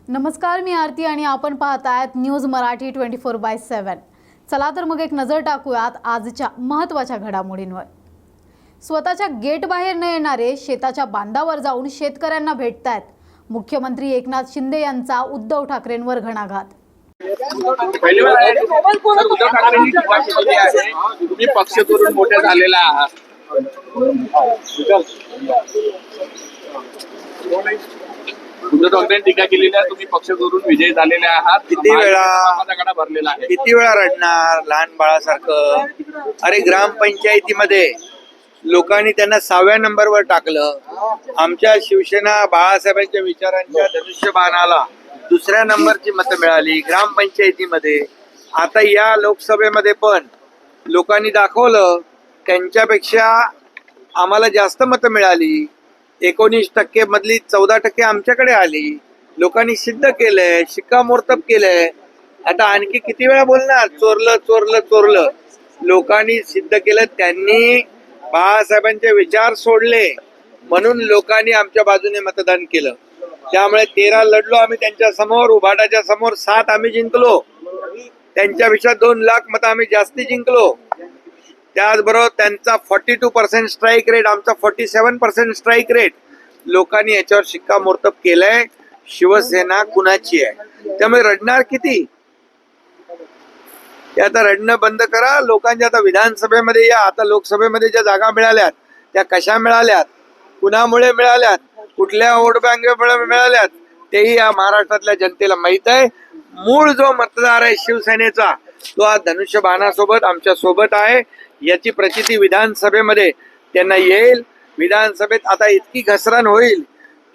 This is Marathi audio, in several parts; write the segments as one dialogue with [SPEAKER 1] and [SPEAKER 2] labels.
[SPEAKER 1] नमस्कार, मी आरती आणि आपण पाहतायत न्यूज मराठी 24/7। चला तर मग एक नजर टाकूयात आजच्या महत्त्वाच्या घडामोडींवर। स्वतःच्या गेट बाहेर न येणारे शेताच्या बांधावर जाऊन शेतकऱ्यांना भेटतायत। मुख्यमंत्री एकनाथ शिंदे यांचा उद्धव ठाकरेंवर घणाघात।
[SPEAKER 2] पहिली वेळ आहे सर, उद्धव ठाकरेंनी टीका केलेली आहे, तुम्ही पक्ष करून मोठे झालेला आहात। उद्धव ठाकरेंनी टीका केलेली आहे, तुम्ही पक्ष करून विजयी झालेले आहात।
[SPEAKER 3] किती
[SPEAKER 2] गडा भरलेला आहे,
[SPEAKER 3] किती वेळा रडणार लहान बाळासारखं? अरे ग्रामपंचायतीमध्ये लोकांनी त्यांना 6व्या नंबरवर टाकलं। आमच्या शिवसेना बाळासाहेबांच्या विचारांच्या धनुष्यबाणाला 2ऱ्या नंबरची मतं मिळाली ग्रामपंचायतीमध्ये। आता या लोकसभेमध्ये पण लोकांनी दाखवलं त्यांच्यापेक्षा आम्हाला जास्त मतं मिळाली। 19% मधली 14% आमच्याकडे आली। लोकांनी सिद्ध केलंय, शिक्कामोर्तब केलंय। आता आणखी किती वेळा बोलणार चोरलं चोरलं चोरलं? लोकांनी सिद्ध केलं, त्यांनी बाळासाहेबांचे विचार सोडले म्हणून लोकांनी आमच्या बाजूने मतदान केलं। त्यामुळे 13 लढलो आम्ही त्यांच्या समोर, उभाटाच्या समोर 7 आम्ही जिंकलो। त्यांच्यापेक्षा 2 लाख मतं आम्ही जास्ती जिंकलो। त्याचबरोबर त्यांचा 42% स्ट्राईक रेट, आमचा 47% स्ट्राईक रेट। लोकांनी याच्यावर शिक्कामोर्तब केलंय, शिवसेना कुणाची आहे। त्यामुळे रडणार किती? ते आता रडणं बंद करा। लोकांच्या आता विधानसभेमध्ये या, आता लोकसभेमध्ये ज्या जागा मिळाल्यात त्या कशा मिळाल्यात, कुणामुळे मिळाल्यात, कुठल्या वोट बँकेमुळे मिळाल्यात, तेही या महाराष्ट्रातल्या जनतेला माहित आहे। मूळ जो मतदार आहे शिवसेनेचा, तो आज धनुष्यबाणासोबत आमच्या सोबत आहे। याची प्रचिती विधानसभेमध्ये त्यांना येईल। विधानसभेत आता इतकी घसरण होईल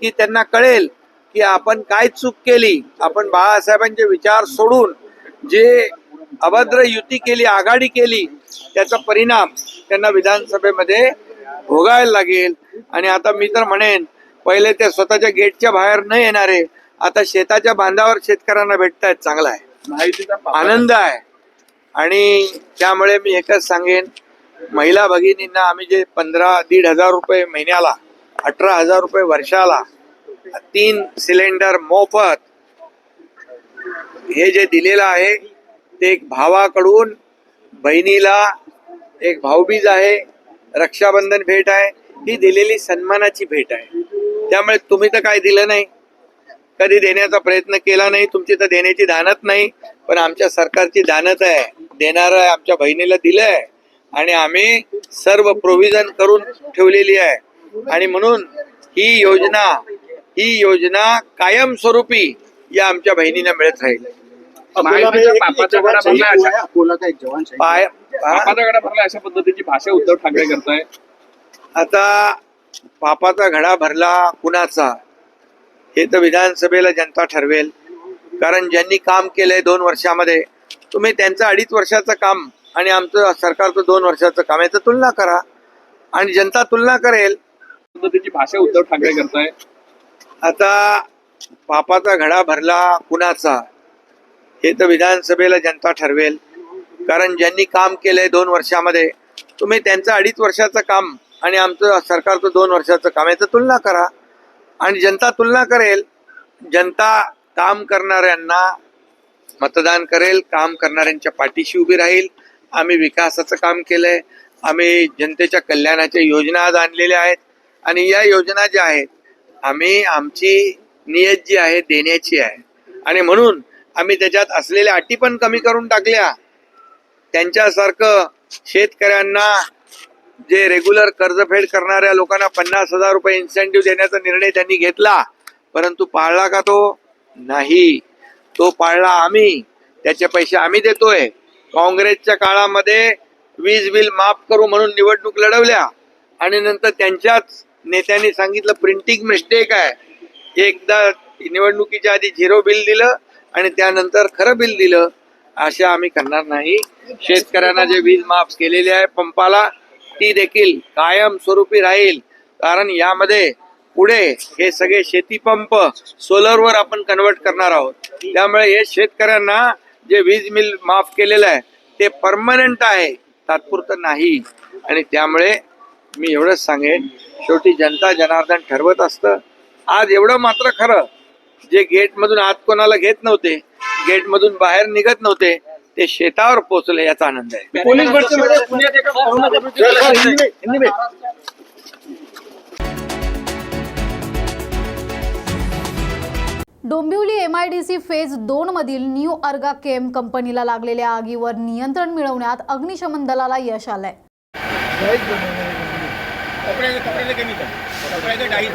[SPEAKER 3] की त्यांना कळेल की आपण काय चूक केली। आपण बाळासाहेबांचे विचार सोडून जे अभद्र युती केली, आघाडी केली, त्याचा परिणाम त्यांना विधानसभेमध्ये भोगायला लागेल। आणि आता मी तर म्हणेन, पहिले ते स्वतःच्या गेटच्या बाहेर न येणारे आता शेताच्या बांधावर शेतकऱ्यांना भेटतायत। चांगला आहे, आनंद आहे। आणि त्यामुळे मी एकच सांगेन, महिला भगिनींना आम्ही जे 1,500 रुपये महिन्याला, 18,000 रुपये वर्षाला, 3 सिलेंडर मोफत हे जे दिलेलं आहे, ते एक भावाकडून बहिणीला एक भाऊबीज आहे, रक्षाबंधन भेट आहे, ही दिलेली सन्मानाची भेट आहे। त्यामुळे तुम्ही तर काय दिलं नाही, कधी देण्याचा प्रयत्न केला नाही, तुमची तर देण्याची धानत नाही, पण आमच्या सरकारची धानत आहे, देणार आहे। आमच्या बहिणीला दिलंय आणि आम्ही सर्व प्रोव्हिजन करून ठेवलेली आहे। आणि म्हणून ही योजना कायमस्वरूपी या आमच्या बहिणीला मिळत राहील।
[SPEAKER 2] पापाचा गडा भरला अशा पद्धतीची भाषा उद्धव ठाकरे करताय।
[SPEAKER 3] आता पापाचा घडा भरला कुणाचा हे तर विधानसभेला जनता ठरवेल। कारण ज्यांनी काम केलंय 2 वर्षामध्ये, तुम्ही त्यांचं 2.5 वर्षाचं काम आणि आमचं सरकारचं 2 वर्षाचं काम याचं तुलना करा आणि जनता तुलना करेल।
[SPEAKER 2] पद्धतीची भाषा उद्धव ठाकरे करताय।
[SPEAKER 3] आता पापाचा घडा भरला कुणाचा हे तर विधानसभेला जनता ठरवेल। कारण ज्यांनी काम केलंय 2 वर्षामध्ये, तुम्ही त्यांचं 2.5 वर्षाचं काम आणि आमचं सरकारचं 2 वर्षाचं काम याचं तुलना करा आणि जनता तुलना करेल। जनता काम करणाऱ्यांना मतदान करेल, काम करणाऱ्यांच्या पाठीशी उभी राहील। आम्ही विकासाचं काम केलंय, आम्ही जनतेच्या कल्याणाच्या योजना आज आणलेल्या आहेत आणि या योजना ज्या आहेत, आम्ही आमची नियत जी आहे देण्याची आहे आणि म्हणून आम्ही त्याच्यात असलेल्या अटी पण कमी करून टाकल्या। त्यांच्यासारखं शेतकऱ्यांना, जे रेग्युलर कर्जफेड करणाऱ्या लोकांना 50,000 रुपये इन्सेंटिव्ह देण्याचा निर्णय त्यांनी घेतला, परंतु पाळला का तो? नाही, तो पाळला आम्ही। त्याचे पैसे आम्ही देतोय। काँग्रेसच्या काळामध्ये वीज बिल माफ करू म्हणून निवडणूक लढवल्या आणि नंतर त्यांच्याच नेत्यांनी सांगितलं प्रिंटिंग मिस्टेक आहे। एकदा निवडणुकीच्या आधी 0 बिल दिलं आणि त्यानंतर खरं बिल दिलं। अशा आम्ही करणार नाही। शेतकऱ्यांना जे वीज माफ केलेली आहे पंपाला, ती देखील कायम स्वरूपी राहील। कारण यामध्ये पुढे हे सगळे शेती पंप सोलरवर आपण कन्वर्ट करणार आहोत। त्यामुळे हे शेतकऱ्यांना जे वीज बिल माफ केलेलं आहे ते परमनंट आहे, तात्पुरतं नाही। आणि त्यामुळे मी एवढंच सांगेन, शेवटी जनता जनार्दन ठरवत असतं। आज एवढं मात्र खरं जे गेटमधून आत कोणाला घेत नव्हते, गेटमधून बाहेर निघत नव्हते, ते शेतावर पोहोचले, याचा आनंद आहे.
[SPEAKER 2] पोलीस भरतीमध्ये पुण्यात एका कोरोनाच्या
[SPEAKER 1] डोंबिवली MIDC फेज 2 मधील न्यू अर्गा केम कंपनीला लागलेल्या आगीवर नियंत्रण मिळवण्यात अग्निशमन दलाला यश आलंय.
[SPEAKER 2] कपड्याचं केमिकल, कपड्याचं डाई.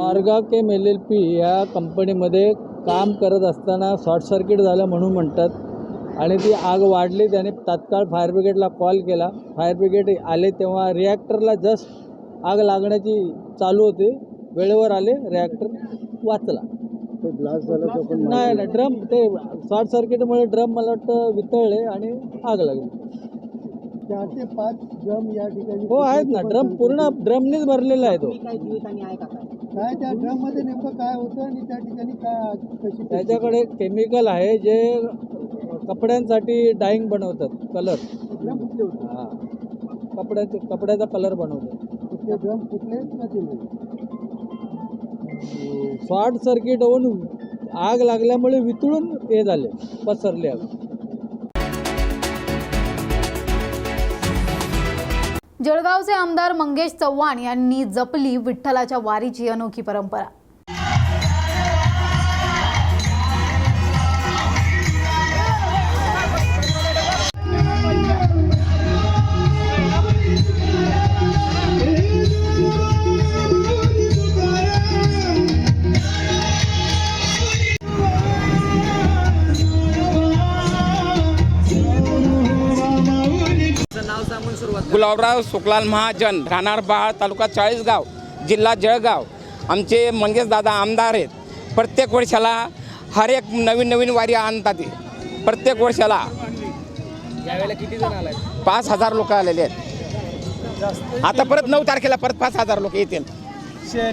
[SPEAKER 4] अर्गा केम LLP या कंपनीमध्ये काम करत असताना शॉर्ट सर्किट झालं म्हणून म्हणतात आणि ती आग वाढली. त्याने तात्काळ फायर ब्रिगेडला कॉल केला. फायर ब्रिगेड आले तेव्हा रिॲक्टरला जस्ट आग लागण्याची चालू होती. वेळेवर आले, रिॲक्टर वाचला.
[SPEAKER 5] ते ब्लास्ट झालं पण
[SPEAKER 4] नाही नाही, ड्रम ते शॉर्ट सर्किटमुळे ड्रम मला वाटतं वितळले आणि आग लागली.
[SPEAKER 5] 4 ते 5 ड्रम या ठिकाणी
[SPEAKER 4] हो आहेत ना, ड्रम पूर्ण ड्रमनीच भरलेला आहे तो.
[SPEAKER 5] काय त्या ड्रम मध्ये नेमकं काय होतं आणि त्या ठिकाणी काय कशी
[SPEAKER 4] त्याच्याकडे केमिकल आहे जे कपड्यांसाठी डाईंग बनवतात, कलर. हां, कपड्याचा कलर बनवतात.
[SPEAKER 5] ते ड्रम कुठलेच नाही.
[SPEAKER 4] शॉर्ट सर्किट होऊन आग लागल्यामुळे वितळून हे झाले, पसरले आग.
[SPEAKER 1] जळगावचे आमदार मंगेश चव्हाण यांनी जपली विठ्ठलाच्या वारीची अनोखी परंपरा.
[SPEAKER 6] गुलाबराव सुखलाल महाजन, राहणार बाळ, तालुका चाळीसगाव, जिल्हा जळगाव. आमचे मंगेश दादा आमदार आहेत. प्रत्येक वर्षाला हर एक नवीन वारी आणतात. प्रत्येक वर्षाला
[SPEAKER 4] यावेळेला किती जण आले?
[SPEAKER 6] 5,000 लोक आलेले आहेत. आता परत 9 तारखेला परत 5,000 लोक येतील.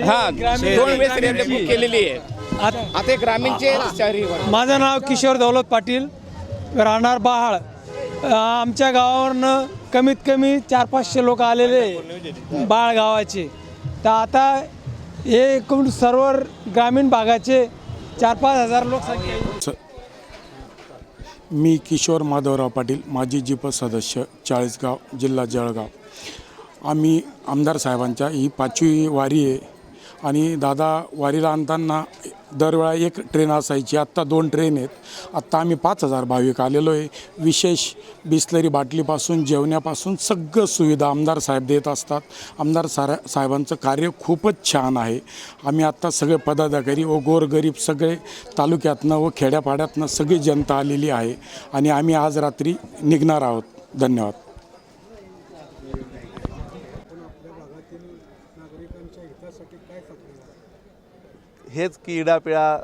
[SPEAKER 6] हां, 2 वेळेस रेल्वे बुक केलेली आहे. आता ग्रामीणचे शहरी.
[SPEAKER 7] माझं नाव किशोर दौलत पाटील, राहणार बहाळ. आमच्या गावावरनं कमीत कमी 400-500 लोक आलेले बाळ गावाचे. तर आता हे एकूण सर्व ग्रामीण भागाचे 4-5 हजार लोकसंख्या.
[SPEAKER 8] मी किशोर माधवराव पाटील, माजी जिप सदस्य, चाळीसगाव, जिल्हा जळगाव. आम्ही आमदार साहेबांच्या ही 5वी वारी आहे आणि दादा वारीला आणताना दरवेळा 1 ट्रेन असायची. आत्ता 2 ट्रेन आहेत. आत्ता आम्ही 5,000 भाविक आलेलो आहे. विशेष बिस्लरी बाटलीपासून जेवण्यापासून सगळं सुविधा आमदार साहेब देत असतात. आमदार साहेबांचं कार्य खूपच छान आहे. आम्ही आत्ता सगळे पदाधिकारी व गोरगरीब सगळे तालुक्यातनं व खेड्यापाड्यातनं सगळी जनता आलेली आहे आणि आम्ही आज रात्री निघणार आहोत. धन्यवाद.
[SPEAKER 9] हेच की इडापिडा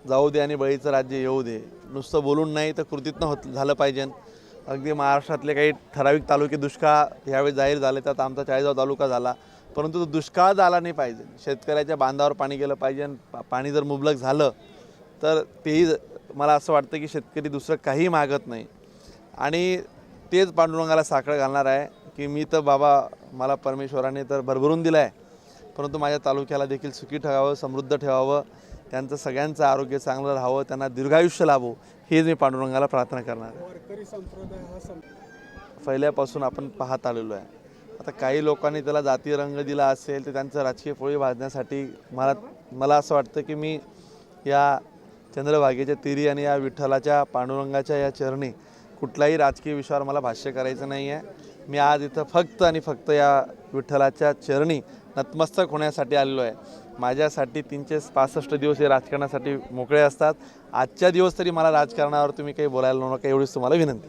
[SPEAKER 9] जाऊ दे आणि बळीचं राज्य येऊ दे. नुसतं बोलून नाही तर कृतीतनं झालं पाहिजे. अगदी महाराष्ट्रातले काही ठराविक तालुके दुष्काळ यावेळी जाहीर झाले, त्यात आमचा चाळीसगाव तालुका झाला. परंतु तो दुष्काळ झाला नाही पाहिजे. शेतकऱ्याच्या बांधावर पाणी गेलं पाहिजे. पाणी जर मुबलक झालं तर तेही मला असं वाटतं की शेतकरी दुसरं काही मागत नाही. आणि तेच पांडुरंगाला साखर घालणार आहे की मी तर बाबा मला परमेश्वराने तर भरभरून दिलं आहे, परंतु माझ्या तालुक्याला देखील सुखी ठेवावं, समृद्ध ठेवावं, त्यांचं सगळ्यांचं आरोग्य चांगलं राहावं, त्यांना दीर्घायुष्य लाभो, हेच मी पांडुरंगाला प्रार्थना करणार आहे. पहिल्यापासून आपण पाहत आलेलो आहे. आता काही लोकांनी त्याला जातीय रंग दिला असेल तर त्यांचं राजकीय पोळी भाजण्यासाठी मला असं वाटतं की मी या चंद्रभागेच्या तीरी आणि या विठ्ठलाच्या पांडुरंगाच्या या चरणी कुठल्याही राजकीय विषयावर मला भाष्य करायचं नाही आहे. मी आज इथं फक्त आणि फक्त या विठ्ठलाच्या चरणी नतमस्तक होण्यासाठी आलेलो आहे. माझ्यासाठी 365 दिवस हे राजकारणासाठी मोकळे असतात. आजच्या दिवस तरी मला राजकारणावर तुम्ही काही बोलायला नका, एवढीच तुम्हाला विनंती.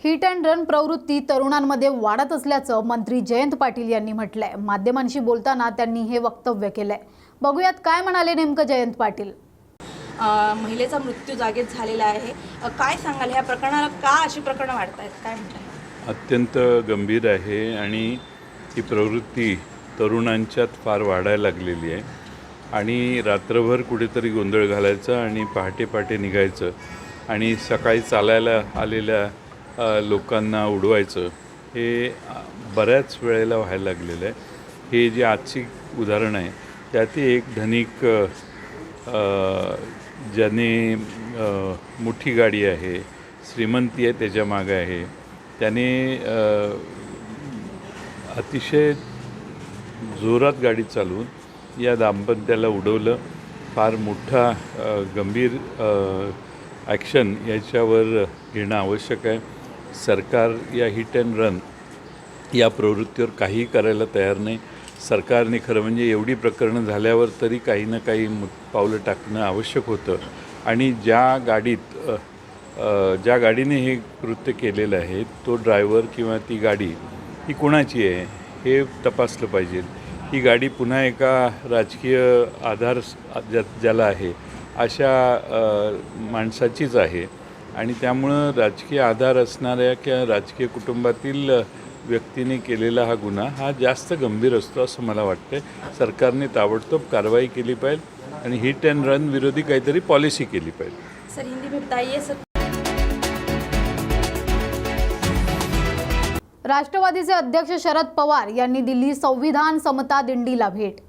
[SPEAKER 1] हिट अँड रन प्रवृत्ती तरुणांमध्ये वाढत असल्याचं मंत्री जयंत पाटील यांनी म्हटलंय. माध्यमांशी बोलताना त्यांनी हे वक्तव्य केलंय. बघूयात काय म्हणाले नेमकं जयंत पाटील.
[SPEAKER 10] महिलेचा मृत्यू जागेत झालेला आहे. काय सांगाल ह्या प्रकरणाला, का अशी प्रकरणं वाढत आहेत, काय म्हणताय?
[SPEAKER 11] अत्यंत गंभीर आहे आणि ही प्रवृत्ती तरुणांच्यात फार वाढायला लागलेली आहे. आणि रात्रभर कुठेतरी गोंधळ घालायचा आणि पहाटे पहाटे निघायचं आणि सकाळी चालायला आलेल्या लोकांना उडवायचं, हे बऱ्याच वेळेला व्हायला लागलेलं आहे. हे जे आजची उदाहरण आहे त्यात एक धनिक ज्याने मोठी गाडी आहे, श्रीमंती आहे, त्याच्या मागे आहे, त्याने अतिशय जोरात गाडी चालवून या दाम्पत्याला उडवलं. फार मोठा गंभीर ॲक्शन याच्यावर घेणं आवश्यक आहे. सरकार या हिट अँड रन या प्रवृत्तीवर काहीही करायला तयार नाही. सरकारने खरं म्हणजे एवढी प्रकरणं झाल्यावर तरी काही ना काही पावलं टाकणं आवश्यक होतं. आणि ज्या गाडीने हे कृत्य केलेलं आहे तो ड्रायव्हर किंवा ती गाडी ही कोणाची आहे हे तपासलं पाहिजे. ही गाडी पुन्हा एका राजकीय आधार ज्याला आहे अशा माणसाचीच आहे आणि त्यामुळं राजकीय आधार असणाऱ्या किंवा राजकीय कुटुंबातील व्यक्तीने केलेला हा गुन्हा हा जास्त गंभीर असतो असं मला वाटतं. सरकारने ताबडतोब कारवाई केली पाहिजे आणि हिट अँड रन विरोधी काहीतरी पॉलिसी केली पाहिजे.
[SPEAKER 10] सर, हिंदी में बताइए सर.
[SPEAKER 1] राष्ट्रवादीचे अध्यक्ष शरद पवार यांनी दिली संविधान समता दिंडीला भेट.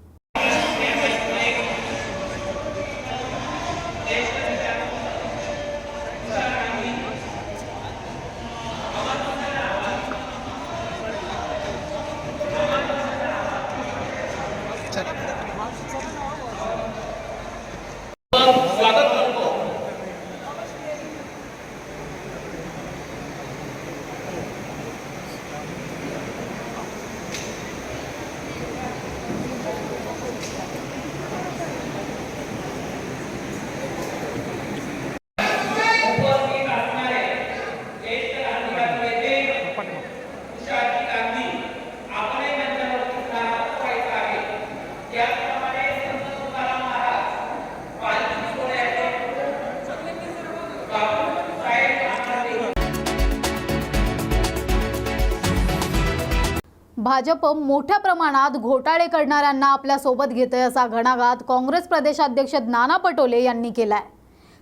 [SPEAKER 1] भाजप मोठ्या प्रमाणात घोटाळे करणाऱ्यांना आपल्या सोबत घेतंय असा घणाघात काँग्रेस प्रदेशाध्यक्ष नाना पटोले यांनी केलाय.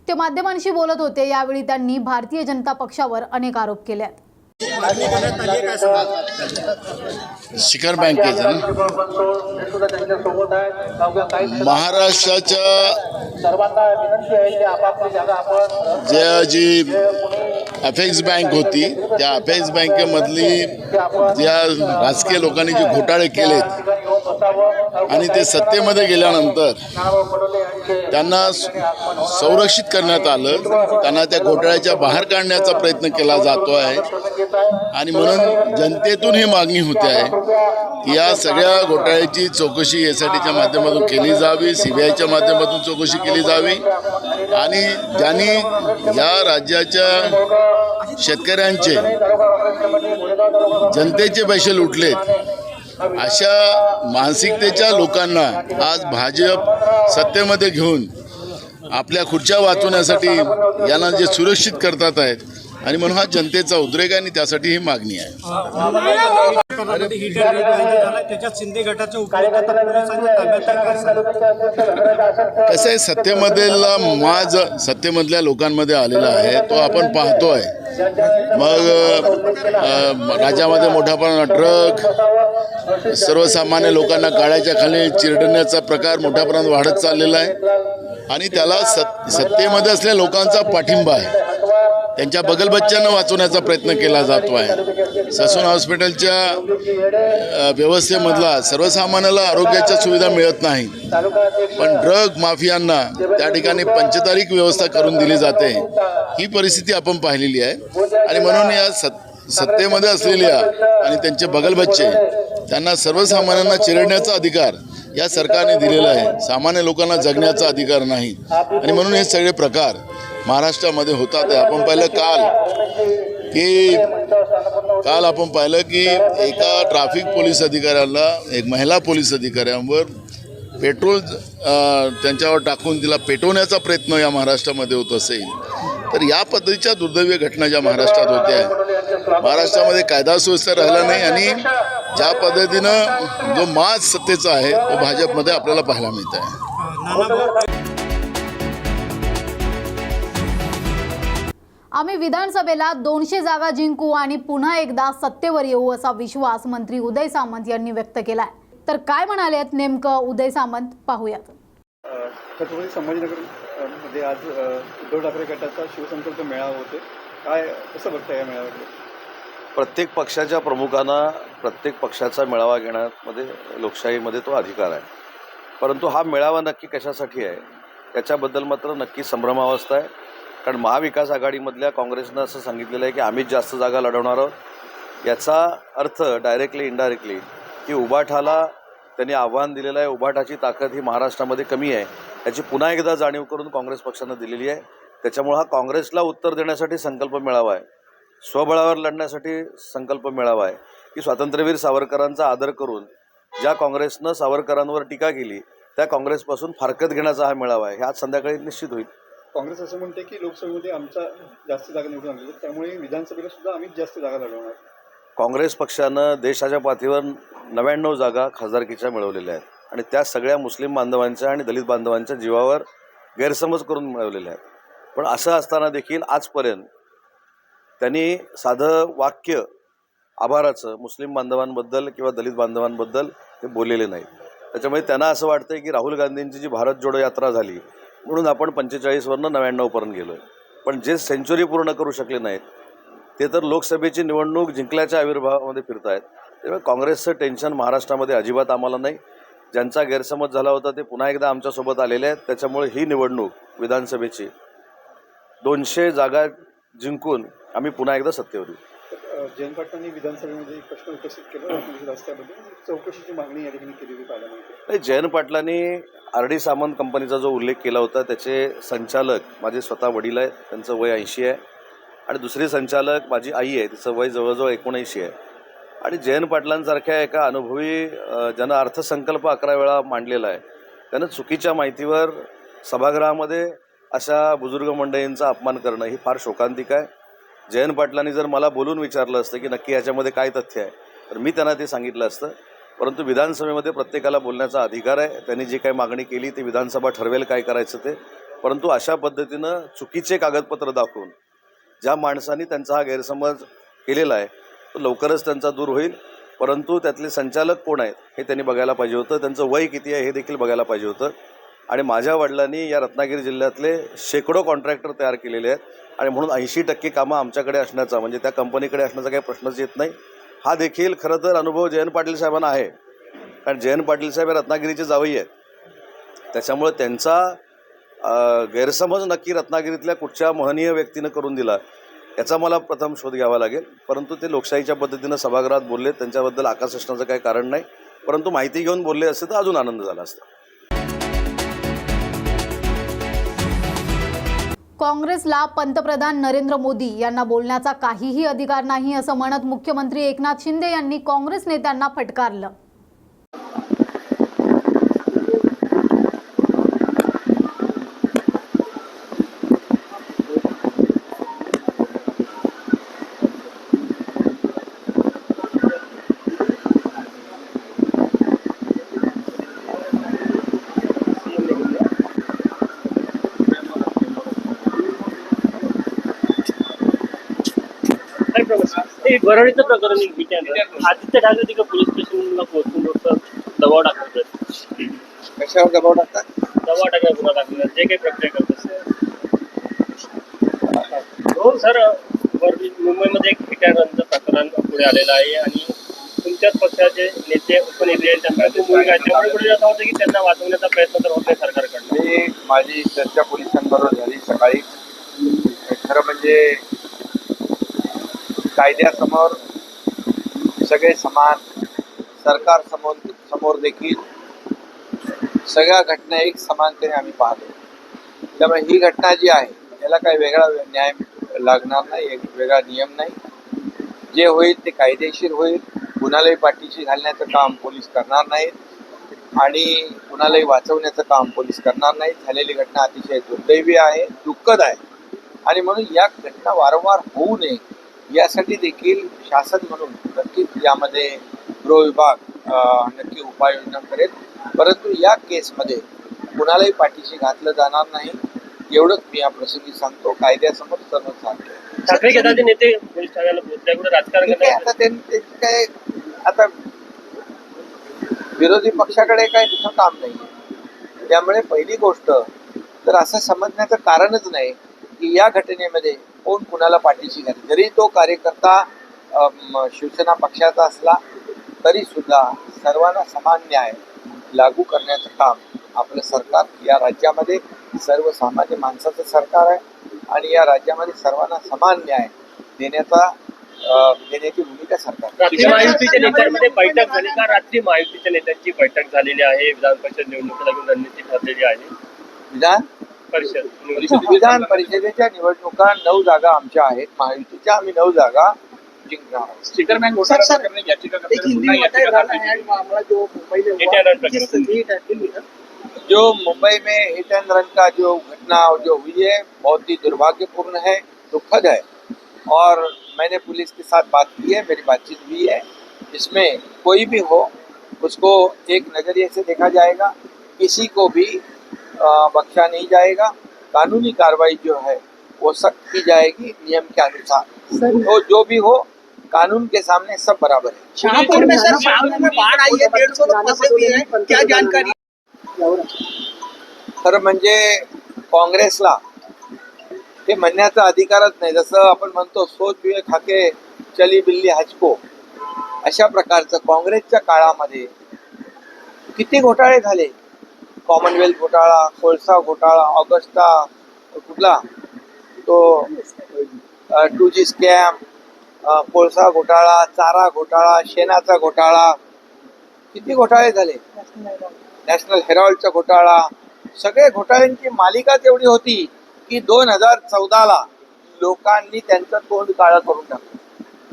[SPEAKER 1] ते माध्यमांशी बोलत होते. यावेळी त्यांनी भारतीय जनता पक्षावर अनेक आरोप केले.
[SPEAKER 12] शिखर बँकेचं महाराष्ट्राच्या जी अपेक्स बँक होती त्या अपेक्स बँकेमधली ज्या राजकीय लोकांनी जे घोटाळे केलेत आणि ते सत्तेमध्ये गेल्यानंतर त्यांना संरक्षित करण्यात आलं, त्यांना त्या घोटाळ्याच्या बाहेर काढण्याचा प्रयत्न केला जातो आहे. आणि म्हणून जनतेतून ही मागणी होते आहे की या सगळ्या घोटाळ्याची चौकशी एसआयटीच्या माध्यमातून केली जावी, सीबीआयच्या माध्यमातून चौकशी केली जावी. आणि ज्यांनी या राज्याच्या शेतकऱ्यांचे जनतेचे पैसे लुटलेत अशा मानसिकतेच्या लोकांना आज भाजप सत्तेमध्ये घेऊन आपल्या खुर्च्या वाचवण्यासाठी यांना जे सुरक्षित करतात आहेत आणि म्हणून हा जनतेचा उद्रेक आहे आणि त्यासाठी ही मागणी आहे. कसं आहे, सत्तेमधल्या लोकांमध्ये आलेला आहे तो आपण पाहतोय. मग राज्यामध्ये मोठ्या प्रमाणात ट्रक, सर्वसामान्य लोकांना गाड्याच्या खाली चिरडण्याचा प्रकार मोठ्या प्रमाणात वाढत चाललेला आहे आणि त्याला सत्तेमध्ये असलेल्या लोकांचा पाठिंबा आहे. त्यांच्या बगलबच्च्यांना वाचवण्याचा प्रयत्न केला जातो आहे. ससून हॉस्पिटलच्या व्यवस्थेमधला सर्वसामान्याला आरोग्याच्या सुविधा मिळत नाही, पण ड्रग माफियांना त्या ठिकाणी पंचतारीख व्यवस्था करून दिली जाते. ही परिस्थिती आपण पाहिलेली आहे आणि म्हणून या सत्तेमध्ये असलेल्या आणि त्यांचे बगलबच्चे त्यांना सर्वसामान्यांना चिरडण्याचा अधिकार या सरकारने दिलेला आहे. सामान्य लोकांना जगण्याचा अधिकार नाही आणि म्हणून हे सगळे प्रकार महाराष्ट्रामध्ये होतात. आपण पाहिलं काल की काल आपण पाहिलं की एका ट्रॅफिक पोलीस अधिकाऱ्याला, एक महिला पोलीस अधिकाऱ्यांवर पेट्रोल त्यांच्यावर टाकून तिला पेटवण्याचा प्रयत्न या महाराष्ट्रामध्ये होत असेल तर या पद्धतीच्या दुर्दैवी घटना ज्या महाराष्ट्रात होत्या, महाराष्ट्रामध्ये कायदा सुव्यवस्था राहिला नाही आणि ज्या पद्धतीनं जो माज सत्तेचा आहे तो भाजपमध्ये आपल्याला पाहायला मिळत आहे.
[SPEAKER 1] आम्ही विधानसभेला 200 जागा जिंकू आणि पुन्हा एकदा सत्तेवर येऊ असा विश्वास मंत्री उदय सामंत यांनी व्यक्त केलाय. तर काय म्हणालेत नेमकं उदय सामंत, पाहूयात.
[SPEAKER 5] छत्रपती संभाजीनगर मध्ये आज उद्धव ठाकरे गटाचा शिवसंकल्प मेळावा होते. काय कसं बघताय या मेळाव्याकडे?
[SPEAKER 9] प्रत्येक पक्षाच्या प्रमुखांना प्रत्येक पक्षाचा मेळावा घेण्यामध्ये लोकशाहीमध्ये तो अधिकार आहे. परंतु हा मेळावा नक्की कशासाठी आहे याच्याबद्दल मात्र नक्की संभ्रमावस्था आहे. कारण महाविकास आघाडीमधल्या काँग्रेसनं असं सांगितलेलं आहे की आम्हीच जास्त जागा लढवणार आहोत. याचा अर्थ डायरेक्टली इनडायरेक्टली की उबाठाला त्यांनी आव्हान दिलेलं आहे. उबाठाची ताकद ही महाराष्ट्रामध्ये कमी आहे याची पुन्हा एकदा जाणीव करून काँग्रेस पक्षानं दिलेली आहे. त्याच्यामुळे हा काँग्रेसला उत्तर देण्यासाठी संकल्प मेळावा आहे, स्वबळावर लढण्यासाठी संकल्प मेळावा आहे की स्वातंत्र्यवीर सावरकरांचा आदर करून ज्या काँग्रेसनं सावरकरांवर टीका केली त्या काँग्रेसपासून फारकत घेण्याचा हा मेळावा आहे. हे आज संध्याकाळी निश्चित होईल.
[SPEAKER 5] काँग्रेस असं म्हणते की लोकसभेमध्ये आमचा जास्त जागा निवडून आणली त्यामुळे विधानसभेला सुद्धा आम्हीच जास्त जागा लढवणार.
[SPEAKER 9] काँग्रेस पक्षानं देशाच्या पातळीवर 99 जागा खासदारकीच्या मिळवलेल्या आहेत आणि त्या सगळ्या मुस्लिम बांधवांच्या आणि दलित बांधवांच्या जीवावर गैरसमज करून मिळवलेल्या आहेत. पण असं असताना देखील आजपर्यंत त्यांनी साधं वाक्य आभाराचं मुस्लिम बांधवांबद्दल किंवा दलित बांधवांबद्दल ते बोललेले नाहीत. त्याच्यामुळे त्यांना असं वाटतं की राहुल गांधींची जी भारत जोडो यात्रा झाली म्हणून आपण 45वरनं 99पर्यंत गेलो आहे. पण जे सेंच्युरी पूर्ण करू शकले नाहीत ते तर लोकसभेची निवडणूक जिंकल्याच्या आविर्भावामध्ये फिरत आहेत. त्यामुळे काँग्रेसचं टेन्शन महाराष्ट्रामध्ये अजिबात आम्हाला नाही. ज्यांचा गैरसमज झाला होता ते पुन्हा एकदा आमच्यासोबत आलेले आहेत. त्याच्यामुळे ही निवडणूक विधानसभेची 200 जागा जिंकून आम्ही पुन्हा एकदा सत्तेवर येऊ.
[SPEAKER 5] जयंत पाटलांनी विधानसभेमध्ये एक प्रश्न उपस्थित केला रस्त्याबद्दल चौकशीची मागणी या ठिकाणी केलेली पाहायला मिळते.
[SPEAKER 9] जयंत पाटलांनी RD सामंत कंपनीचा जो उल्लेख केला होता त्याचे संचालक माझे स्वतः वडील आहेत, त्यांचं वय 80 आहे आणि दुसरी संचालक माझी आई आहे, तिचं वय जवळजवळ 79 आहे. आणि जयंत पाटलांसारख्या एका अनुभवी ज्यानं अर्थसंकल्प 11 वेळा मांडलेला आहे त्यानं चुकीच्या माहितीवर सभागृहामध्ये अशा बुजुर्ग मंडळींचा अपमान करणं ही फार शोकांतिक आहे. जयंत पाटलांनी जर मला बोलून विचारलं असतं की नक्की याच्यामध्ये काय तथ्य आहे तर मी त्यांना ते सांगितलं असतं. परंतु विधानसभेमध्ये प्रत्येकाला बोलण्याचा अधिकार आहे. त्यांनी जी काही मागणी केली ती विधानसभा ठरवेल काय करायचं ते. परंतु अशा पद्धतीनं चुकीचे कागदपत्र दाखवून ज्या माणसांनी त्यांचा हा गैरसमज केलेला आहे तो लवकरच त्यांचा दूर होईल. परंतु त्यातले संचालक कोण आहेत हे त्यांनी बघायला पाहिजे होतं, त्यांचं वय किती आहे हे देखील बघायला पाहिजे होतं. आणि माझ्या वडिलांनी या रत्नागिरी जिल्ह्यातले शेकडो कॉन्ट्रॅक्टर तयार केलेले आहेत आणि म्हणून 80% कामं आमच्याकडे असण्याचा म्हणजे त्या कंपनीकडे असण्याचा काही प्रश्नच येत नाही. हा देखील खरं तर अनुभव जयंत पाटील साहेबांना आहे. कारण जयंत पाटील साहेब हे रत्नागिरीचे जावई आहेत. त्याच्यामुळे त्यांचा गैरसमज नक्की रत्नागिरीतल्या कुठच्या महनीय व्यक्तीनं करून दिला याचा मला प्रथम शोध घ्यावा लागेल. परंतु ते लोकशाहीच्या पद्धतीनं सभागृहात बोलले, त्यांच्याबद्दल आकाश असण्याचं काही कारण नाही. परंतु माहिती घेऊन बोलले असते तर अजून आनंद झाला असता.
[SPEAKER 1] काँग्रेसला पंतप्रधान नरेंद्र मोदी यांना बोलण्याचा काहीही अधिकार नाही असं म्हणत मुख्यमंत्री एकनाथ शिंदे यांनी काँग्रेस नेत्यांना फटकारलं.
[SPEAKER 13] वरळीचं प्रकरण आदित्य ठाकरे तिकडे पोलीस स्टेशनला पोहोचून दबाव टाकतात.
[SPEAKER 3] कशावर दबाव टाकतात?
[SPEAKER 13] दबाव टाकायला गुन्हा दाखल जे काही प्रक्रिया करतात. हो सर, मुंबईमध्ये एक ठिकाणांचं प्रकरण पुढे आलेलं आहे आणि तुमच्याच पक्षाचे नेते उपनेते त्यांना भूमिका त्यामुळे पुढे असं होतं की त्यांना वाचवण्याचा प्रयत्न तर होत नाही सरकारकडनं.
[SPEAKER 3] मी माझी चर्चा पोलिसांबरोबर झाली सकाळी. खरं म्हणजे कायद्यासमोर सगळे समान, सरकार समोर देखील सगळ्या घटना एक समानतेने आम्ही पाहतो. त्यामुळे ही घटना जी आहे याला काही वेगळा न्याय लागणार नाही, एक वेगळा नियम नाही. जे होईल ते कायदेशीर होईल. कुणालाही पाठीशी घालण्याचं काम पोलीस करणार नाहीत आणि कुणालाही वाचवण्याचं काम पोलीस करणार नाहीत. झालेली घटना अतिशय दुर्दैवी आहे, दुःखद आहे आणि म्हणून या घटना वारंवार होऊ नये यासाठी देखील शासन म्हणून नक्कीच यामध्ये गृह विभाग नक्की उपाययोजना करेल. परंतु या केसमध्ये कुणालाही पाठीशी घातलं जाणार नाही एवढंच मी या प्रसंगी सांगतो. कायद्यासमोर सर्व सांगतो.
[SPEAKER 13] ठाकरे गटाचे नेते पोलीस ठाण्याला पोहोचले, कुठे राजकारण
[SPEAKER 3] आता ते काय आता विरोधी पक्षाकडे काय दुसरं काम नाही. त्यामुळे पहिली गोष्ट तर असं समजण्याचं कारणच नाही की या घटनेमध्ये कोण कुणाला पाठीशी घाले. जरी तो कार्यकर्ता शिवसेना पक्षाचा असला तरी सुद्धा सर्वांना समान न्याय लागू करण्याचं काम आपलं सरकार, या राज्यामध्ये सर्वसामान्य माणसाचं सरकार आहे आणि या राज्यामध्ये सर्वांना समान न्याय देण्याची भूमिका सरकार.
[SPEAKER 13] रात्री महायुतीच्या नेत्यांमध्ये बैठक झाली का? रात्री महायुतीच्या नेत्यांची बैठक झालेली आहे. विधान परिषद निवडणुकीला घेऊन रणनीती ठरलेली आहे.
[SPEAKER 3] विधान परिषदेच्या निवडणुका 9 जागा आमच्या आहेत. महायुतीच्या आम्ही 9 जागा जिंकणार आहोत.
[SPEAKER 2] स्टिकर बँक घोटाळा प्रकरणी याचिका
[SPEAKER 3] जो मुंबई में हिट एंड रन का जो घटना जो हुई है बहुत ही दुर्भाग्यपूर्ण है, दुखद है और मैंने पुलिस के साथ बात की है, मेरी बातचीत हुई है. इसमें कोई भी हो उसको एक नज़रिए से देखा जाएगा, किसी को भी बख्शा नहीं जाएगा. कानूनी कार्रवाई जो है वो सख्त की जाएगी नियम के अनुसार. तो जो भी हो कानून के सामने सब बराबर है.
[SPEAKER 14] शाहपुर में सर शाहपुर में बाढ़ आई है, 150 लोग फंसे हुए हैं, क्या जानकारी?
[SPEAKER 3] खरं म्हणजे काँग्रेसला हे म्हणण्याचा अधिकारच नाही. जसं आपण म्हणतो सोच हुए खाके चली बिल्ली हचको, अशा प्रकारचं काँग्रेसच्या काळामध्ये किती घोटाळे झाले. कॉमनवेल्थ घोटाळा, कोळसा घोटाळा, ऑगस्टा कुठला तो 2G स्कॅम, कोळसा घोटाळा, चारा घोटाळा, शेणाचा घोटाळा, किती घोटाळे झाले. नॅशनल हेराल्डचा घोटाळा, सगळे घोटाळ्यांची मालिकाच एवढी होती की 2014ला लोकांनी त्यांचं तोंड काळं करून टाकलं.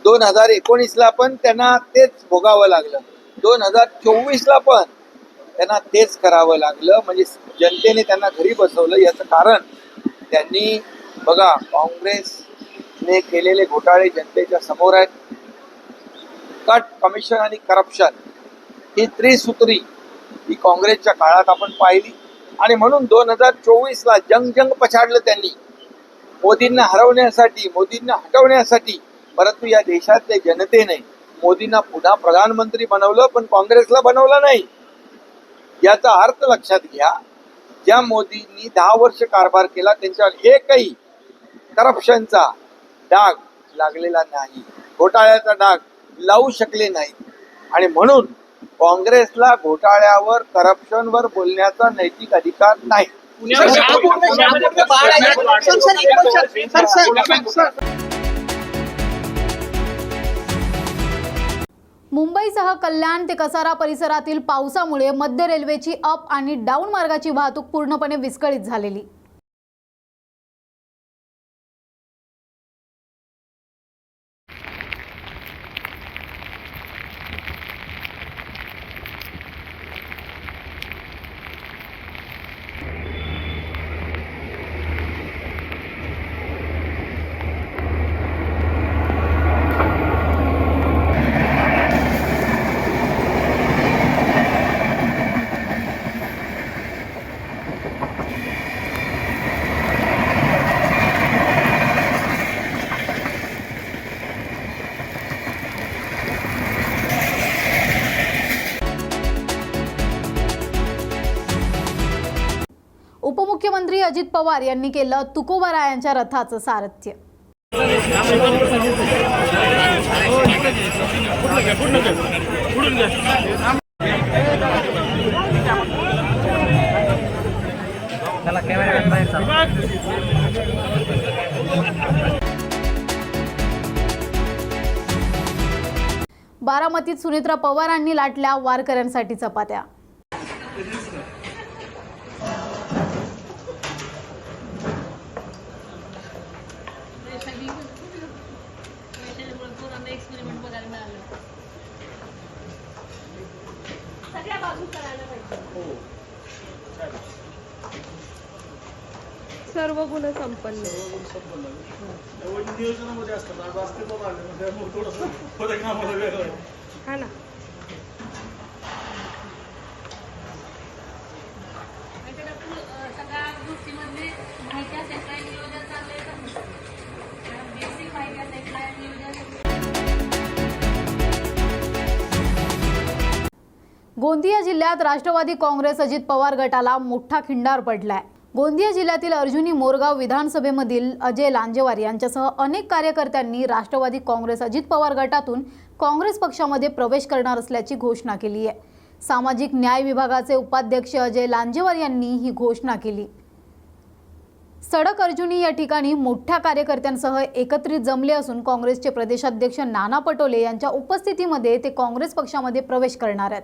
[SPEAKER 3] 2019ला पण त्यांना तेच भोगावं लागलं. 2024ला पण त्यांना तेच करावं लागलं. म्हणजे जनतेने त्यांना घरी बसवलं. याचं कारण त्यांनी बघा काँग्रेसने केलेले घोटाळे जनतेच्या समोर आहेत. कट, कमिशन आणि करप्शन ही त्रिसूत्री ही काँग्रेसच्या काळात आपण पाहिली आणि म्हणून 2024ला जंग पछाडलं त्यांनी मोदींना हरवण्यासाठी, मोदींना हटवण्यासाठी. परंतु या देशातल्या जनतेने मोदींना पुन्हा प्रधानमंत्री बनवलं पण काँग्रेसला बनवलं नाही. याचा अर्थ लक्षात घ्या, ज्या मोदींनी 10 वर्ष कारभार केला त्यांच्यावर एकही करप्शनचा डाग लागलेला नाही, घोटाळ्याचा डाग लावू शकले नाही आणि म्हणून काँग्रेसला घोटाळ्यावर, करप्शनवर बोलण्याचा नैतिक अधिकार नाही.
[SPEAKER 1] मुंबईसह कल्याण ते कसारा परिसरातील पावसामुळे मध्य रेल्वेची अप आणि डाऊन मार्गाची वाहतूक पूर्णपणे विस्कळीत झालेली. उपमुख्यमंत्री अजित पवार यांनी केलं तुकोबारायांच्या रथाचं सारथ्य. बारामतीत सुनेत्रा पवारांनी लाटल्या वारकऱ्यांसाठी चपात्या.
[SPEAKER 10] सर्व गुण संपन्न
[SPEAKER 5] नियोजनामध्ये असतात आज अस्तित्वात आले म्हणजे थोडंसं फरक आम्हाला वेगळं आहे.
[SPEAKER 10] हा ना.
[SPEAKER 1] गोंदिया जिल्ह्यात राष्ट्रवादी काँग्रेस अजित पवार गटाला मोठा खिंडार पडलाय। गोंदिया जिल्ह्यातील अर्जुनी मोरगाव विधानसभेमधील अजय लांजेवार यांच्यासह अनेक कार्यकर्त्यांनी राष्ट्रवादी काँग्रेस अजित पवार गटातून काँग्रेस पक्षामध्ये प्रवेश करणार असल्याची घोषणा केली आहे। सामाजिक न्याय विभागाचे उपाध्यक्ष अजय लांजेवार यांनी ही घोषणा केली। सडक अर्जुनी या ठिकाणी मोठ्या कार्यकर्त्यांसह एकत्रित जमले असून काँग्रेसचे प्रदेशाध्यक्ष नाना पटोले यांच्या उपस्थितीमध्ये ते काँग्रेस पक्षामध्ये प्रवेश करणार आहेत।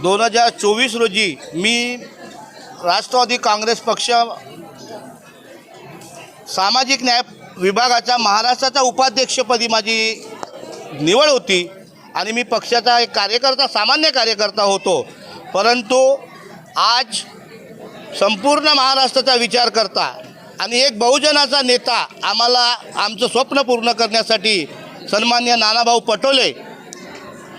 [SPEAKER 15] 2024 रोजी मी राष्ट्रवादी काँग्रेस पक्ष सामाजिक न्याय विभागाच्या महाराष्ट्राच्या उपाध्यक्षपदी माझी निवड होती आणि मी पक्षाचा एक कार्यकर्ता सामान्य कार्यकर्ता होतो। परंतु आज संपूर्ण महाराष्ट्राचा विचार करता आणि एक बहुजनाचा नेता आम्हाला आमचं स्वप्न पूर्ण करण्यासाठी सन्माननीय नानाभाऊ पटोले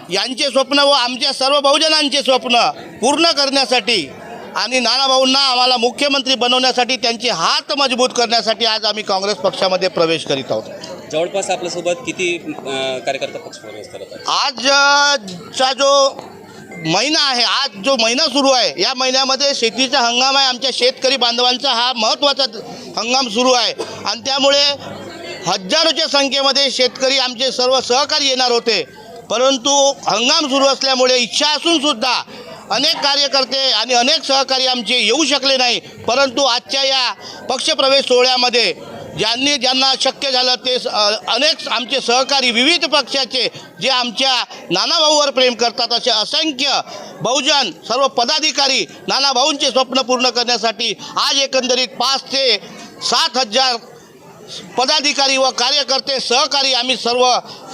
[SPEAKER 15] यांचे स्वप्न व आमच्या सर्व बहुजनांचे स्वप्न पूर्ण करण्यासाठी आणि नानाभाऊंना आम्हाला मुख्यमंत्री बनवण्यासाठी त्यांचे हात मजबूत करण्यासाठी आज आम्ही काँग्रेस पक्षामध्ये प्रवेश करीत आहोत।
[SPEAKER 16] जवळपास आपल्यासोबत किती कार्यकर्ता पक्ष प्रवेश करत आहेत?
[SPEAKER 15] आजचा जो महिना आहे, आज जो महिना सुरू आहे, या महिन्यामध्ये शेतीचा हंगाम आहे। आमच्या शेतकरी बांधवांचा हा महत्त्वाचा हंगाम सुरू आहे आणि त्यामुळे हजारोच्या संख्येमध्ये शेतकरी आमचे सर्व सहकारी येणार होते। परंतु हंगाम सुरू असल्यामुळे इच्छा असूनसुद्धा अनेक कार्यकर्ते आणि अनेक सहकारी आमचे येऊ शकले नाही। परंतु आजच्या या पक्षप्रवेश सोहळ्यामध्ये ज्यांना शक्य झालं ते अनेक आमचे सहकारी विविध पक्षाचे जे आमच्या नानाभाऊवर प्रेम करतात असे असंख्य बहुजन सर्व पदाधिकारी नानाभाऊंचे स्वप्न पूर्ण करण्यासाठी आज एकंदरीत 5 ते 7 हजार पदाधिकारी व कार्यकर्ते सहकारी आम्ही सर्व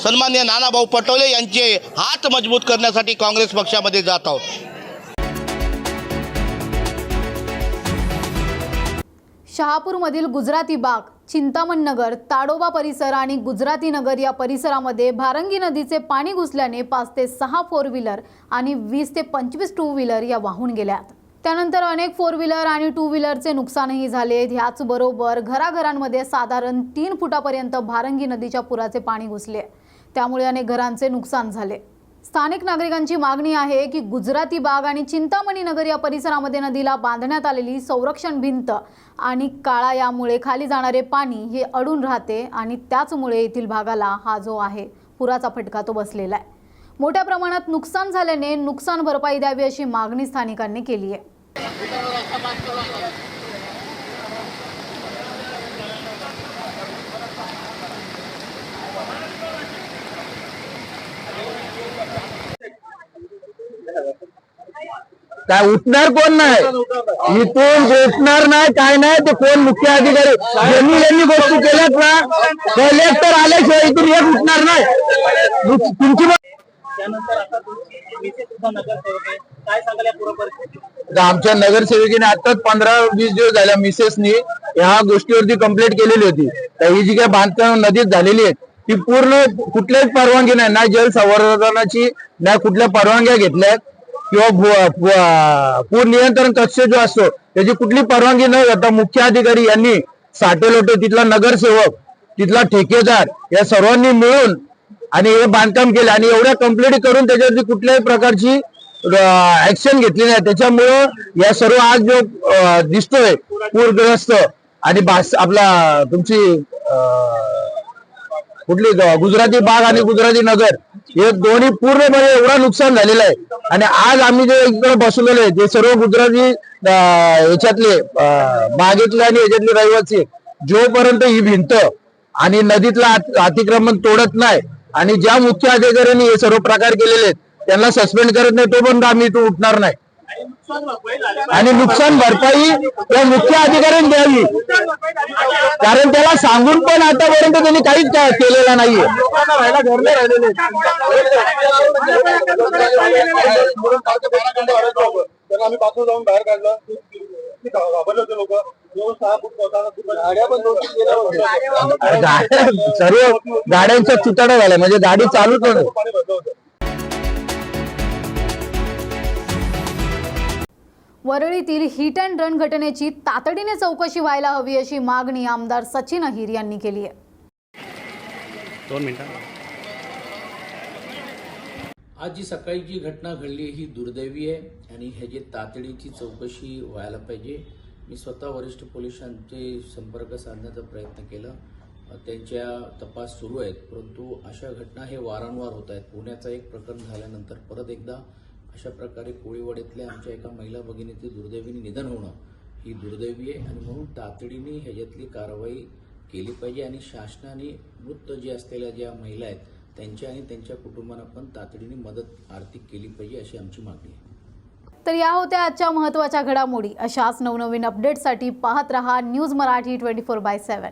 [SPEAKER 15] सन्माननीय नानाभाऊ पटोले यांचे हात मजबूत करण्यासाठी काँग्रेस पक्षामध्ये जात आहोत।
[SPEAKER 1] शहापूरमधील गुजराती बाग, चिंतामण नगर, ताडोबा परिसर आणि गुजराती नगर या परिसरामध्ये भारंगी नदीचे पाणी घुसल्याने 5 ते 6 फोर व्हीलर आणि 20 ते 25 टू व्हीलर या वाहून गेल्यात। त्यानंतर अनेक फोर व्हीलर आणि टू व्हीलरचे नुकसानही झाले। ह्याचबरोबर घराघरांमध्ये साधारण 3 फुटापर्यंत भारंगी नदीच्या पुराचे पाणी घुसले, त्यामुळे अनेक घरांचे नुकसान झाले। स्थानिक नागरिकांची मागणी आहे की गुजराती बाग आणि चिंतामणी नगर या परिसरामध्ये नदीला बांधण्यात आलेली संरक्षण भिंत आणि काळा यामुळे खाली जाणारे पाणी हे अडून राहते आणि त्याचमुळे येथील भागाला हा जो आहे पुराचा फटका तो बसलेला आहे। मोठ्या प्रमाणात नुकसान झाल्याने नुकसान भरपाई द्यावी अशी मागणी स्थानिकांनी केली आहे।
[SPEAKER 17] काय उठणार कोण नाही, इथून उठणार नाही, काय नाही। ते कोण मुख्य अधिकारी ज्यांनी गोष्टी केल्यात ना, कलेक्टर आल्याशिवाय इथून एक उठणार नाही। तुमची आमच्या नगरसेविकेने आताच 15-20 दिवस झाल्या मिसेसनी ह्या गोष्टीवरती कंप्लेंट केलेली होती। तर ही जी काही बांधकाम नदीत झालेली आहे ती पूर्ण कुठल्याच परवानगी नाही, ना जल संवर्धनाची ना कुठल्या परवानग्या घेतल्यात किंवा पूर नियंत्रण कक्ष जो असतो त्याची कुठली परवानगी न घेता मुख्य अधिकारी यांनी साठेलोटे, तिथला नगरसेवक, तिथला ठेकेदार या सर्वांनी मिळून आणि हे बांधकाम केले आणि एवढ्या कंप्लेंट करून त्याच्यावरती कुठल्याही प्रकारची ऍक्शन घेतली नाही। त्याच्यामुळं या सर्व आज जो दिसतोय पूरग्रस्त आणि आपला तुमची कुठली गुजराती बाग आणि गुजराती नगर हे दोन्ही पूर्णपणे एवढं नुकसान झालेलं आहे। आणि आज आम्ही जे इकडे बसलेलो आहे ते सर्व गुजराती याच्यातले बागेतले आणि याच्यातले रहिवासी जोपर्यंत ही भिंत आणि नदीतला अतिक्रमण तोडत नाही आणि ज्या मुख्य अधिकाऱ्यांनी हे सर्व प्रकार केलेले आहेत त्यांना सस्पेंड करत नाही तोपर्यंत आम्ही इथून उठणार नाही। आणि नुकसान भरपाई त्या मुख्य अधिकाऱ्यांनी द्यावी, कारण त्याला सांगून पण आतापर्यंत त्यांनी काहीच केलेलं नाहीये।
[SPEAKER 5] आम्ही बाजूला जाऊन बाहेर काढलं, घाबरले होते लोक. 6 फूट गाड्या पण 2-3 गेल्या होत्या.
[SPEAKER 17] सर्व गाड्यांच्या तुटड्या झाल्या, म्हणजे गाडी चालूच नाही.
[SPEAKER 5] पाणी भरलं होतं.
[SPEAKER 1] वरळीतील हिट अँड रन घटनेची तातडीने चौकशी व्हायला हवी अशी मागणी आमदार सचिन अहिर यांनी केली आहे.
[SPEAKER 16] 2 मिनिटं.
[SPEAKER 18] आज जी सकाळी जी घटना घडली ही दुर्दैवी आहे आणि ह्याची तातडीची चौकशी व्हायला पाहिजे. मी स्वतः वरिष्ठ पोलिसांचे संपर्क साधण्याचा प्रयत्न केला. त्यांच्या तपास सुरू आहेत, परंतु अशा घटना हे वारंवार होत आहेत. पुण्याचा एक प्रकरण झाल्यानंतर परत एकदा अशा प्रकारे कोळीवाड्यातल्या आमच्या एका महिला भगिनीचे दुर्दैवीने निधन होणं ही दुर्दैवी आहे आणि म्हणून तातडीने ह्याच्यातली कारवाई केली पाहिजे आणि शासनाने मृत जे असलेल्या ज्या महिला आहेत त्यांच्या आणि त्यांच्या कुटुंबांना पण तातडीने मदत आर्थिक केली पाहिजे अशी आमची मागणी आहे.
[SPEAKER 1] तर या होत्या आजच्या महत्त्वाच्या घडामोडी. अशाच नवनवीन अपडेटसाठी पाहत रहा न्यूज मराठी 24/7.